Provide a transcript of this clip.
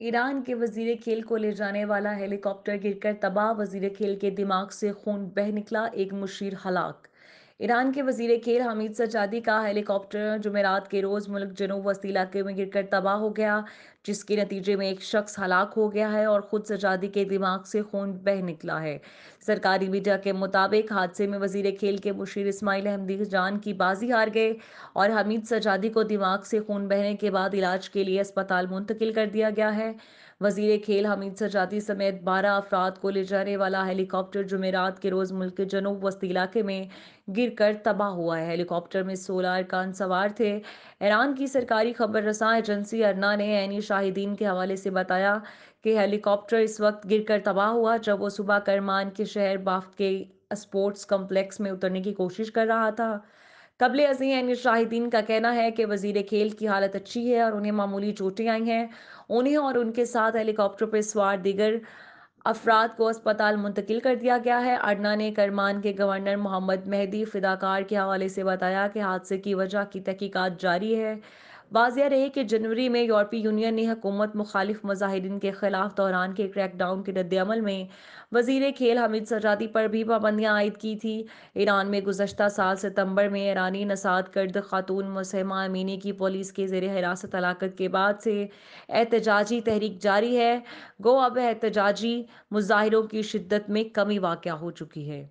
ایران کے وزیر کھیل کو لے جانے والا ہیلی کاپٹر گر کر تباہ، وزیر کھیل کے دماغ سے خون بہہ نکلا، ایک مشیر ہلاک۔ ایران کے وزیر کھیل حمید سجادی کا ہیلی کاپٹر جمعرات کے روز ملک جنوب وسطی علاقے میں گر کر تباہ ہو گیا، جس کے نتیجے میں ایک شخص ہلاک ہو گیا ہے اور خود سجادی کے دماغ سے خون بہہ نکلا ہے۔ سرکاری میڈیا کے مطابق حادثے میں وزیر کھیل کے مشیر اسماعیل احمدی جان کی بازی ہار گئے اور حمید سجادی کو دماغ سے خون بہنے کے بعد علاج کے لیے اسپتال منتقل کر دیا گیا ہے۔ وزیر کھیل حمید سجادی سمیت 12 افراد کو لے جانے والا ہیلی کاپٹر جمعرات کے روز ملک کے جنوب وسطی علاقے میں گر کر تباہ ہوا ہے۔ ہیلی کاپٹر میں 16 ارکان سوار تھے۔ ایران کی سرکاری خبر رساں ایجنسی ارنا نے عینی شاہدین کے حوالے سے بتایا کہ ہیلی کاپٹر اس وقت گر کر تباہ ہوا جب وہ صبح کرمان کے شہر بافت کے اسپورٹس کمپلیکس میں اترنے کی کوشش کر رہا تھا۔ قبل ازیں عینی شاہدین کا کہنا ہے کہ وزیر کھیل کی حالت اچھی ہے اور انہیں معمولی چوٹیں آئی ہیں۔ انہیں اور ان کے ساتھ ہیلی کاپٹر پر سوار دیگر افراد کو اسپتال منتقل کر دیا گیا ہے۔ ارنا نے کرمان کے گورنر محمد مہدی فداکار کے حوالے سے بتایا کہ حادثے کی وجہ کی تحقیقات جاری ہے۔ واضح رہے کہ جنوری میں یورپی یونین نے حکومت مخالف مظاہرین کے خلاف دوران کے کریک ڈاؤن کے رد عمل میں وزیر کھیل حمید سجادی پر بھی پابندیاں عائد کی تھی۔ ایران میں گزشتہ سال ستمبر میں ایرانی نژاد کرد خاتون مسہمہ امینی کی پولیس کے زیر حراست ہلاکت کے بعد سے احتجاجی تحریک جاری ہے۔ گو اب احتجاجی مظاہروں کی شدت میں کمی واقع ہو چکی ہے۔